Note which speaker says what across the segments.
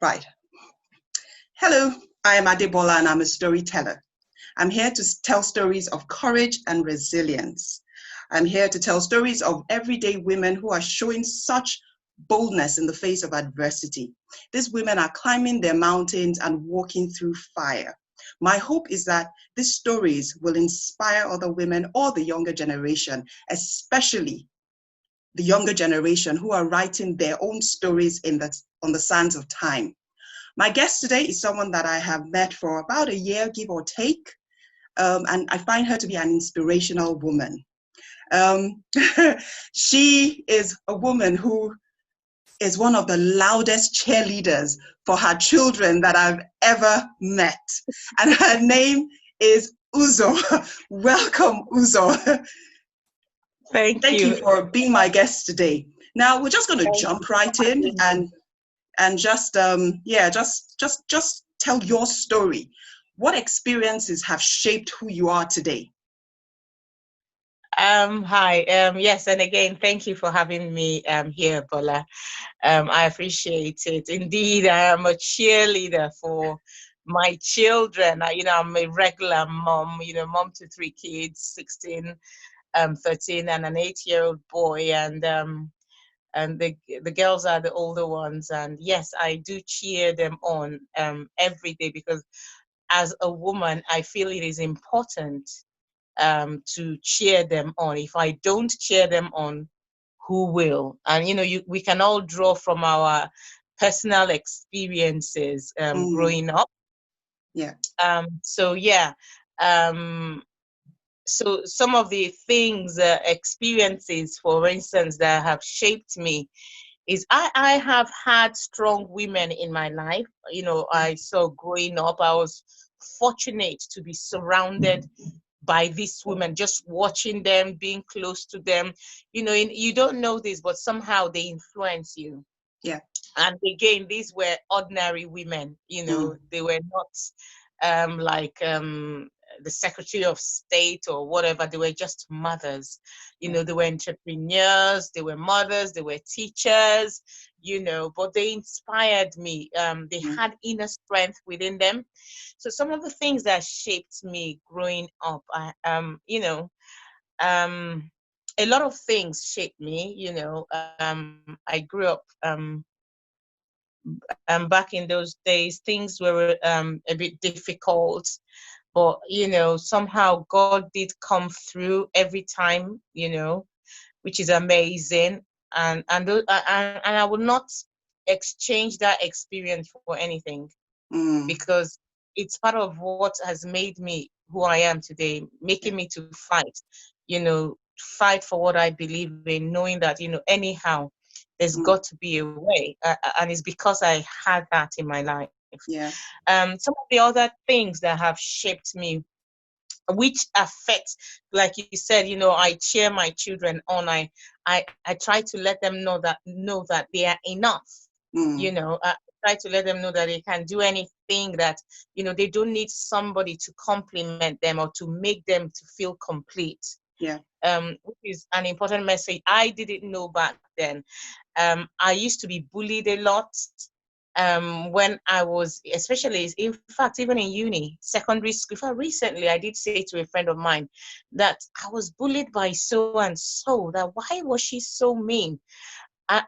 Speaker 1: Right. Hello, I am Adebola and I'm a storyteller. I'm here to tell stories of courage and resilience. I'm here to tell stories of everyday women who are showing such boldness in the face of adversity. These women are climbing their mountains and walking through fire. My hope is that these stories will inspire other women or the younger generation, especially the younger generation who are writing their own stories on the sands of time. My guest today is someone that I have met for about a year, give or take, and I find her to be an inspirational woman. Um, she is a woman who is one of the loudest cheerleaders for her children that I've ever met. And her name is Uzo. Welcome, Uzo.
Speaker 2: Thank
Speaker 1: Thank you
Speaker 2: you.
Speaker 1: for being my guest today. Now we're just going to jump right in and just just tell your story. What experiences have shaped who you are today?
Speaker 2: Hi. Yes, and again, thank you for having me here, Bola. I appreciate it. Indeed, I am a cheerleader for my children. I'm a regular mom. Mom to three kids, 16, 13, and an 8-year-old boy, and the girls are the older ones. And yes, I do cheer them on every day because as a woman, I feel it is important to cheer them on. If I don't cheer them on, who will? And we can all draw from our personal experiences growing up.
Speaker 1: Yeah.
Speaker 2: So yeah. So some of the things, experiences, for instance, that have shaped me is I have had strong women in my life. I saw growing up, I was fortunate to be surrounded by these women, just watching them, being close to them. You don't know this, but somehow they influence you.
Speaker 1: Yeah.
Speaker 2: And again, these were ordinary women. They were not like the Secretary of State or whatever. They were just mothers. They were entrepreneurs, they were mothers, they were teachers, but they inspired me. They had inner strength within them. So some of the things that shaped me growing up, a lot of things shaped me. I grew up back in those days. Things were a bit difficult, but somehow God did come through every time, which is amazing. And I would not exchange that experience for anything, because it's part of what has made me who I am today, making me to fight for what I believe in, knowing that, anyhow, there's got to be a way. And it's because I had that in my life.
Speaker 1: Yeah.
Speaker 2: Some of the other things that have shaped me, which affects, like you said, I cheer my children on. I try to let them know that they are enough. I try to let them know that they can do anything, that they don't need somebody to compliment them or to make them to feel complete.
Speaker 1: Yeah.
Speaker 2: Which is an important message I didn't know back then. I used to be bullied a lot when I was, especially, in fact, even in uni, secondary school. Recently, I did say to a friend of mine that I was bullied by so and so, that why was she so mean? And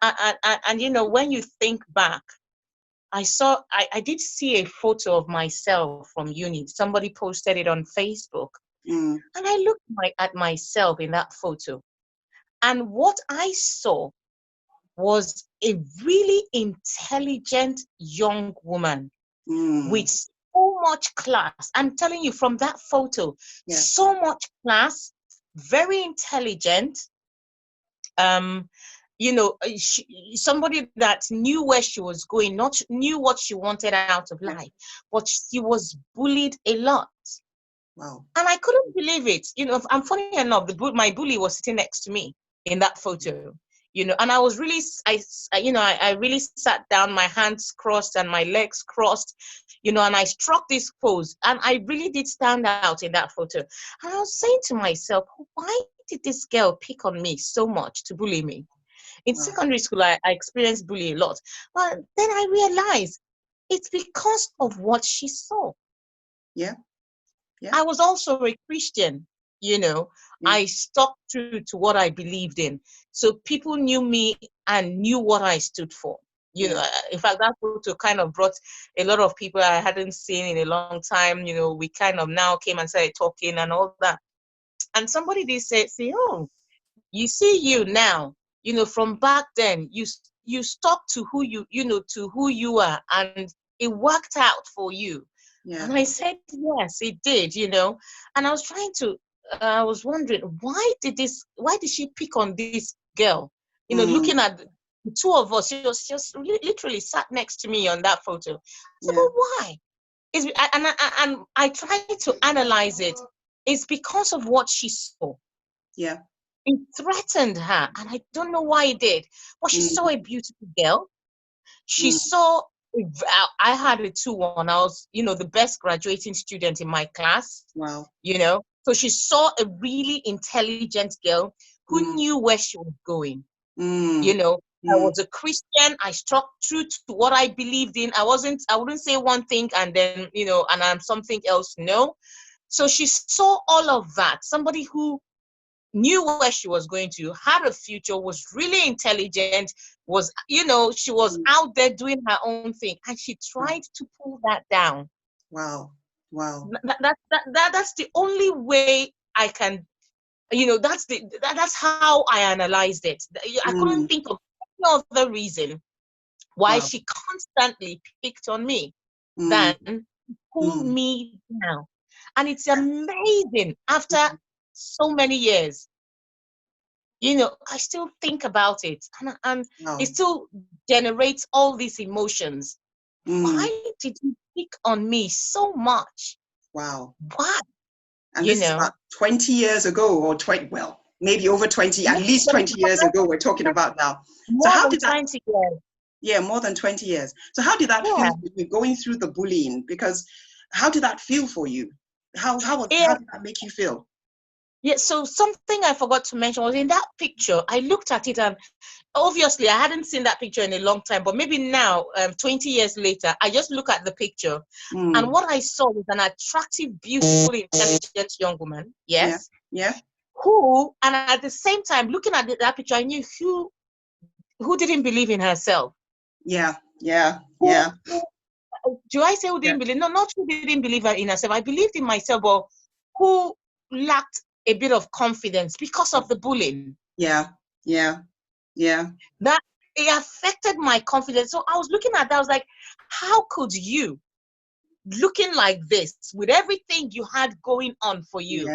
Speaker 2: when you think back, I did see a photo of myself from uni. Somebody posted it on Facebook. And I looked at myself in that photo. And what I saw was a really intelligent young woman with so much class. I'm telling you, from that photo, so much class, very intelligent. Somebody that knew where she was going, not knew what she wanted out of life, but she was bullied a lot.
Speaker 1: Wow.
Speaker 2: And I couldn't believe it. I'm funny enough, my bully was sitting next to me in that photo. And I was really, I really sat down, my hands crossed and my legs crossed, and I struck this pose, and I really did stand out in that photo. And I was saying to myself, why did this girl pick on me so much to bully me? In secondary school, I experienced bullying a lot. But then I realized it's because of what she saw.
Speaker 1: Yeah. Yeah.
Speaker 2: I was also a Christian, you know.
Speaker 1: Yeah.
Speaker 2: I stuck true to what I believed in. So people knew me and knew what I stood for. You know, in fact, that photo kind of brought a lot of people I hadn't seen in a long time. You know, we kind of now came and started talking and all that. And somebody did say, oh, you see you now, you know, from back then, you stuck to who to who you are, and it worked out for you.
Speaker 1: Yeah.
Speaker 2: And I said, yes, it did, you know. And I was I was wondering, why did she pick on this girl? You know, looking at the two of us, she was just literally sat next to me on that photo. I said, but why? And I tried to analyze it. It's because of what she saw.
Speaker 1: Yeah.
Speaker 2: It threatened her, and I don't know why it did. But she saw a beautiful girl. She saw, I had a 2-1. I was, you know, the best graduating student in my class.
Speaker 1: Wow.
Speaker 2: You know, so she saw a really intelligent girl who knew where she was going. You know, I was a Christian. I stuck true to what I believed in. I wouldn't say one thing and then, you know, and I'm something else. No. So she saw all of that. Somebody who knew where she was going to, had a future, was really intelligent, was, you know, she was out there doing her own thing, and she tried to pull that down.
Speaker 1: Wow. Wow.
Speaker 2: That's the only way I can, you know, that's how I analyzed it. I couldn't think of any other reason why she constantly picked on me than pull me down. And it's amazing, after so many years, you know, I still think about it, and it still generates all these emotions. Why did you pick on me so much?
Speaker 1: Wow.
Speaker 2: Why?
Speaker 1: And this is about 20 years ago, or 20, well, maybe over 20, at least 20 years ago we're talking about now. So how did that, 20 years. Yeah, more than 20 years. So how did that feel for you going through the bullying? Because how did that feel for you? How did that make you feel?
Speaker 2: Yeah, so something I forgot to mention was in that picture, I looked at it, and obviously I hadn't seen that picture in a long time, but maybe now, 20 years later, I just look at the picture, and what I saw was an attractive, beautiful, intelligent young woman. Yes.
Speaker 1: Yeah.
Speaker 2: Who, and at the same time, looking at that picture, I knew who didn't believe in herself.
Speaker 1: Yeah.
Speaker 2: Do I say who didn't believe? No, not who didn't believe in herself. I believed in myself, but who lacked a bit of confidence because of the bullying.
Speaker 1: Yeah.
Speaker 2: That it affected my confidence. So I was looking at that, I was like, how could you, looking like this, with everything you had going on for you,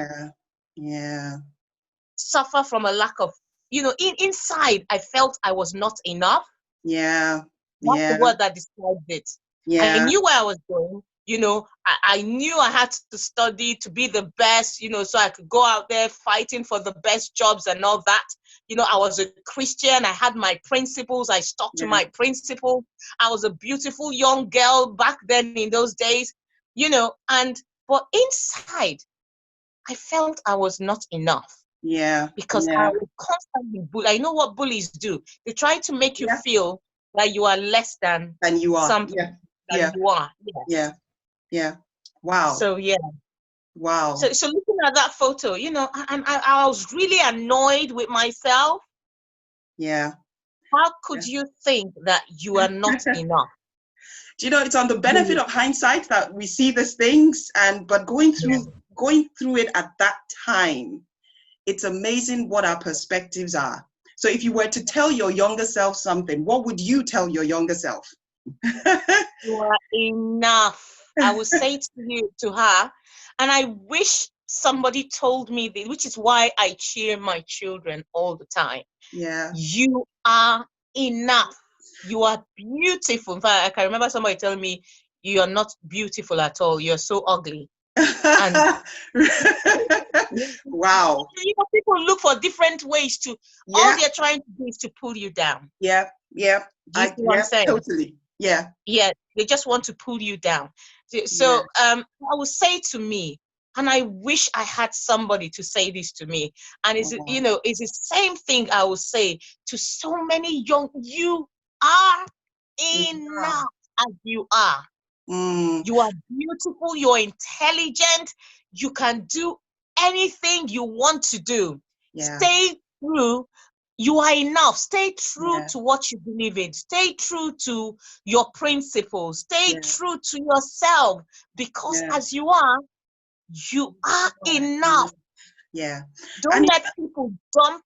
Speaker 2: suffer from a lack of, you know, inside, I felt I was not enough. That's the word that described it. I knew where I was going. You know, I knew I had to study to be the best, you know, so I could go out there fighting for the best jobs and all that. You know, I was a Christian. I had my principles. I stuck to my principles. I was a beautiful young girl back then in those days, you know, but inside, I felt I was not enough. Because I was constantly bullied. I know what bullies do. They try to make you feel like you are less than
Speaker 1: you are.
Speaker 2: Something that you are. Yes.
Speaker 1: Yeah. Wow.
Speaker 2: So
Speaker 1: Wow.
Speaker 2: So looking at that photo, you know, I was really annoyed with myself.
Speaker 1: Yeah.
Speaker 2: How could you think that you are not enough?
Speaker 1: Do you know, it's on the benefit of hindsight that we see these things, but going through it at that time, it's amazing what our perspectives are. So if you were to tell your younger self something, what would you tell your younger self?
Speaker 2: You are enough. I would say to her, and I wish somebody told me this, which is why I cheer my children all the time.
Speaker 1: Yeah.
Speaker 2: You are enough. You are beautiful. In fact, I can remember somebody telling me, you are not beautiful at all. You're so ugly. And
Speaker 1: wow.
Speaker 2: You know, people look for different ways to, all they're trying to do is to pull you down.
Speaker 1: Yeah.
Speaker 2: Do you see what I'm saying?
Speaker 1: Totally. Yeah.
Speaker 2: Yeah, they just want to pull you down. So I would say to me, and I wish I had somebody to say this to me, and you know, it's the same thing I would say to so many young, you are enough as you are. You are beautiful, you're intelligent, you can do anything you want to do.
Speaker 1: Yeah.
Speaker 2: Stay true. You are enough. Stay true
Speaker 1: Yeah.
Speaker 2: to what you believe in. Stay true to your principles. Stay
Speaker 1: Yeah.
Speaker 2: true to yourself, because
Speaker 1: Yeah.
Speaker 2: as you are enough.
Speaker 1: Yeah.
Speaker 2: Don't
Speaker 1: And
Speaker 2: let people dump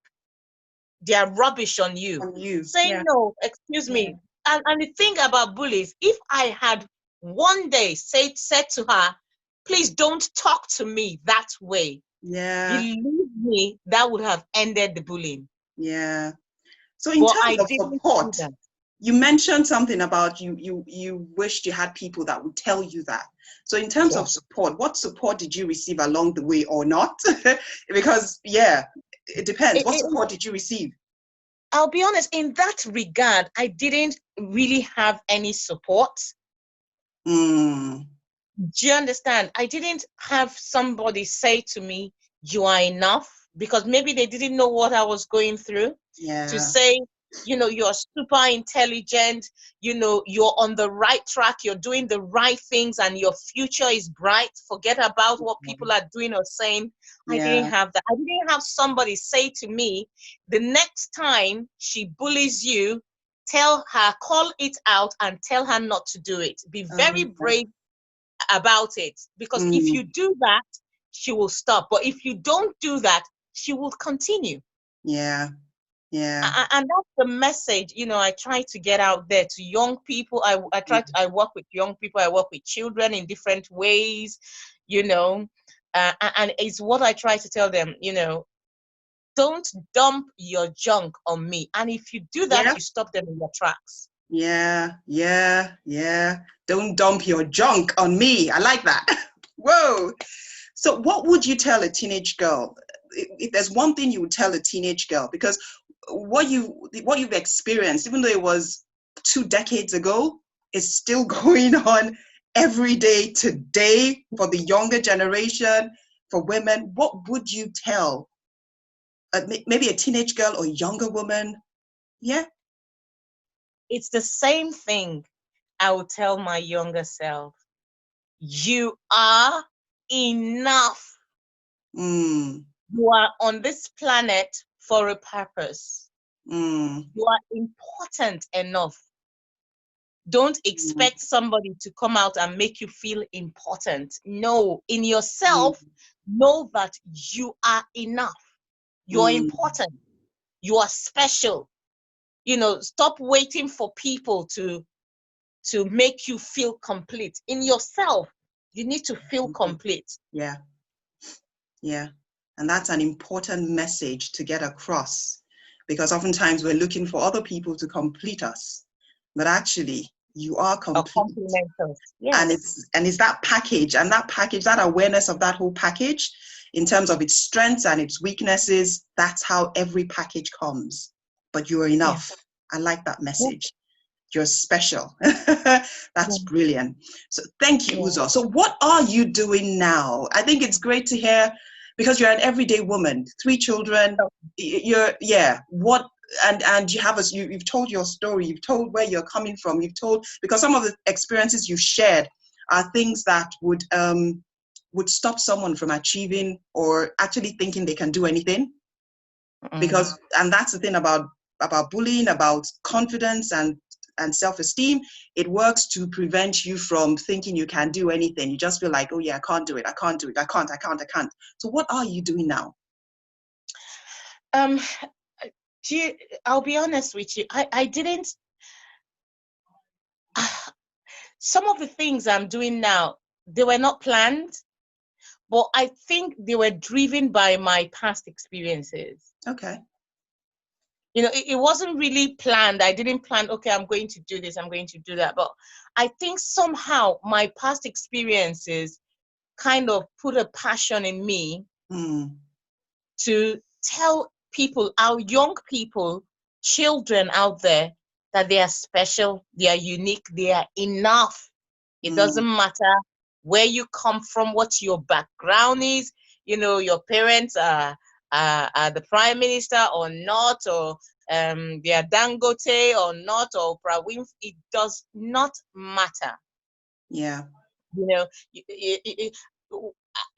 Speaker 2: their rubbish on you.
Speaker 1: on you.
Speaker 2: Say
Speaker 1: Yeah.
Speaker 2: no, excuse
Speaker 1: Yeah.
Speaker 2: me. And the thing about bullies, if I had one day said to her, please don't talk to me that way,
Speaker 1: Yeah.
Speaker 2: believe me, that would have ended the bullying.
Speaker 1: Yeah. So in
Speaker 2: But
Speaker 1: terms
Speaker 2: I
Speaker 1: of
Speaker 2: didn't do
Speaker 1: support,
Speaker 2: that.
Speaker 1: you mentioned something about you wished you had people that would tell you that. So in terms of
Speaker 2: Yes.
Speaker 1: support, what support did you receive along the way or not? Because yeah, it depends. What support did you receive?
Speaker 2: I'll be honest, in that regard, I didn't really have any support.
Speaker 1: Mm.
Speaker 2: Do you understand? I didn't have somebody say to me, you are enough, because maybe they didn't know what I was going through. To
Speaker 1: Yeah.
Speaker 2: say, you're super intelligent, you're on the right track, you're doing the right things, and your future is bright. Forget about what people are doing or saying. I didn't
Speaker 1: Yeah.
Speaker 2: have that. I didn't have somebody say to me, the next time she bullies you, tell her, call it out and tell her not to do it. Be very brave about it, because if you
Speaker 1: Mm.
Speaker 2: do that, she will stop. But if you don't do that, she will continue.
Speaker 1: Yeah. Yeah.
Speaker 2: And that's the message, I try to get out there to young people. I work with young people, I work with children in different ways, and it's what I try to tell them, don't dump your junk on me. And if you do that,
Speaker 1: Yeah.
Speaker 2: you stop them in their tracks.
Speaker 1: Yeah. Yeah. Yeah. Don't dump your junk on me. I like that. Whoa. So what would you tell a teenage girl? If there's one thing you would tell a teenage girl, because what you've experienced, even though it was 2 decades ago, is still going on every day today for the younger generation, for women. What would you tell maybe a teenage girl or younger woman? Yeah.
Speaker 2: It's the same thing I would tell my younger self. You are enough.
Speaker 1: Mm.
Speaker 2: You are on this planet for a purpose.
Speaker 1: Mm.
Speaker 2: You are important enough. Don't
Speaker 1: Mm.
Speaker 2: expect somebody to come out and make you feel important. No, in
Speaker 1: Mm.
Speaker 2: yourself, know that you are enough. You're
Speaker 1: Mm.
Speaker 2: important. You are special. Stop waiting for people to make you feel complete. In yourself, you need to feel complete.
Speaker 1: Yeah. Yeah. And that's an important message to get across, because oftentimes we're looking for other people to complete us, but actually you are
Speaker 2: Or
Speaker 1: complete.
Speaker 2: compliment us.
Speaker 1: And
Speaker 2: Yes.
Speaker 1: it's that package, that awareness of that whole package in terms of its strengths and its weaknesses. That's how every package comes. But you're
Speaker 2: Yeah.
Speaker 1: enough. I like that
Speaker 2: Yeah.
Speaker 1: message. You're special. That's brilliant. So thank you, Uzo. So what are you doing now? I think it's great to hear, because you're an everyday woman, 3 children. What, and you have you've told your story, you've told where you're coming from, you've told, because some of the experiences you've shared are things that would stop someone from achieving or actually thinking they can do anything. Because, and that's the thing about bullying, about confidence and self-esteem. It works to prevent you from thinking you can do anything. You just feel like, oh yeah, I can't do it, I can't do it, I can't. So what are you doing now?
Speaker 2: I'll be honest with you, I didn't some of the things I'm doing now, they were not planned, but I think they were driven by my past experiences.
Speaker 1: Okay.
Speaker 2: It wasn't really planned. I didn't plan, okay, I'm going to do this, I'm going to do that. But I think somehow my past experiences kind of put a passion in me to tell people, our young people, children out there, that they are special, they are unique, they are enough. It doesn't matter where you come from, what your background is, your parents are the prime minister or not, or they are Dangote or not, or Oprah Winfrey. It does not matter.
Speaker 1: Yeah.
Speaker 2: You know,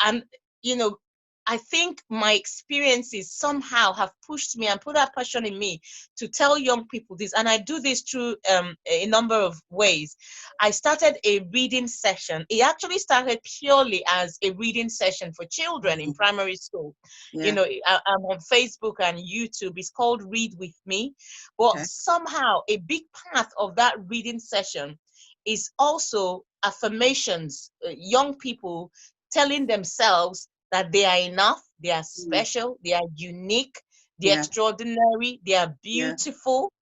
Speaker 2: and you know, I think my experiences somehow have pushed me and put that passion in me to tell young people this. And I do this through a number of ways. I started a reading session. It actually started purely as a reading session for children in primary school.
Speaker 1: Yeah.
Speaker 2: You know, I'm on Facebook and YouTube. It's called Read With Me. But somehow a big part of that reading session is also affirmations, young people telling themselves that they are enough, they are special, they are unique, they're extraordinary, they are beautiful.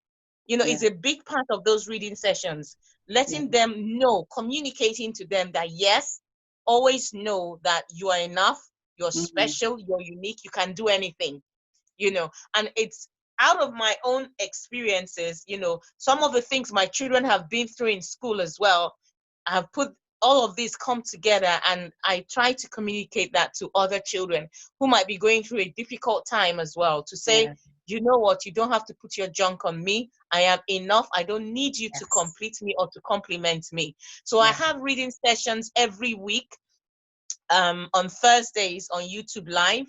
Speaker 2: You know, it's a big part of those reading sessions, letting them know, communicating to them that yes, always know that you are enough, you're special, you're unique, you can do anything, you know. And it's out of my own experiences, you know, some of the things my children have been through in school as well. I have put all of these come together, and I try to communicate that to other children who might be going through a difficult time as well, to say, you know what, you don't have to put your junk on me. I am enough. I don't need you to complete me or to compliment me. So I have reading sessions every week on Thursdays on YouTube Live.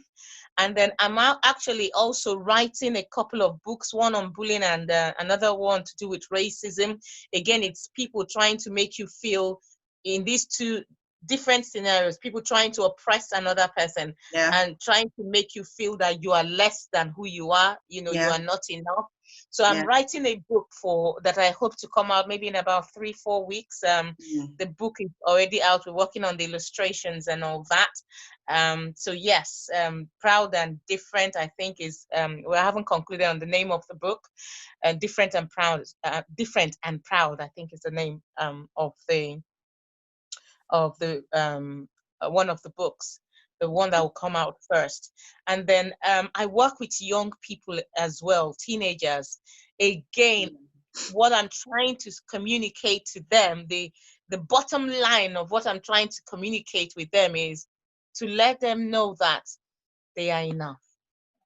Speaker 2: And then I'm actually also writing a couple of books, one on bullying and another one to do with racism. Again, it's people trying to make you feel in these two different scenarios, people trying to oppress another person and trying to make you feel that you are less than who you are, you know, you are not enough. So I'm writing a book for that I hope to come out maybe in about 3-4 weeks. The book is already out. We're working on the illustrations and all that. So yes, Proud and Different, I think is, we haven't concluded on the name of the book. Different and Proud, Different and Proud, I think is the name of the one of the books, the one that will come out first. And then I work with young people as well, teenagers. Again, what I'm trying to communicate to them, the bottom line of what I'm trying to communicate with them is to let them know that they are enough.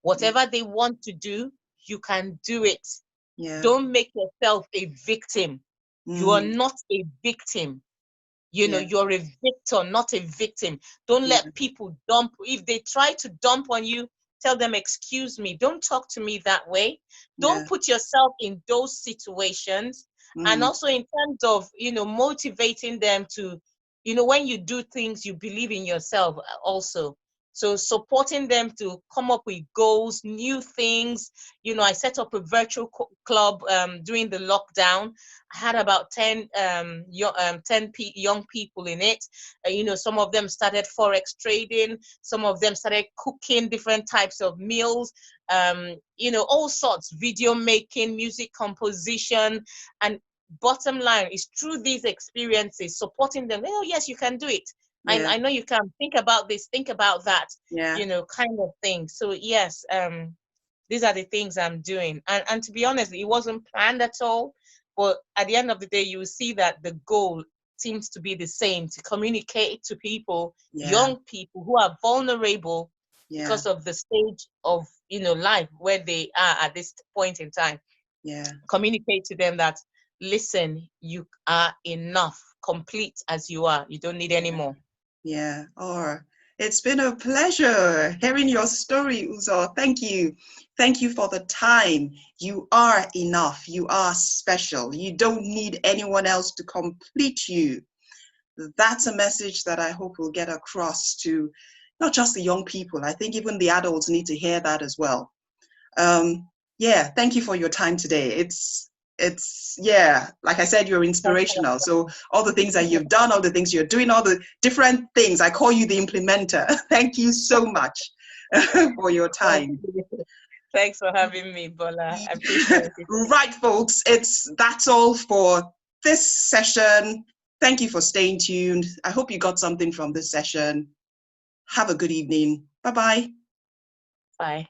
Speaker 2: Whatever they want to do, you can do it. Don't make yourself a victim. You are not a victim. You know, you're a victor, not a victim. Don't let people dump. If they try to dump on you, tell them, excuse me, don't talk to me that way. Don't put yourself in those situations. And also in terms of, you know, motivating them to, you know, when you do things, you believe in yourself also. So supporting them to come up with goals, new things. You know, I set up a virtual club during the lockdown. I had about 10 young people in it. You know, some of them started forex trading. Some of them started cooking different types of meals. You know, all sorts, video making, music composition. And bottom line is through these experiences, supporting them. Oh, yes, you can do it. I know you can. Think about this, think about that, you know, kind of thing. So yes, these are the things I'm doing. And to be honest, it wasn't planned at all. But at the end of the day, you will see that the goal seems to be the same, to communicate to people, young people who are vulnerable because of the stage of, you know, life where they are at this point in time. Communicate to them that, listen, you are enough, complete as you are. You don't need any more.
Speaker 1: It's been a pleasure hearing your story, Uzo. Thank you. Thank you for the time. You are enough. You are special. You don't need anyone else to complete you. That's a message that I hope will get across to not just the young people. I think even the adults need to hear that as well. Thank you for your time today. It's like I said, you're inspirational. So all the things that you've done, all the things you're doing, all the different things, I call you the implementer. Thank you so much for your time.
Speaker 2: Thanks for having me, Bola. I appreciate it.
Speaker 1: Right, folks, that's all for this session. Thank you for staying tuned. I hope you got something from this session. Have a good evening. Bye-bye.
Speaker 2: Bye.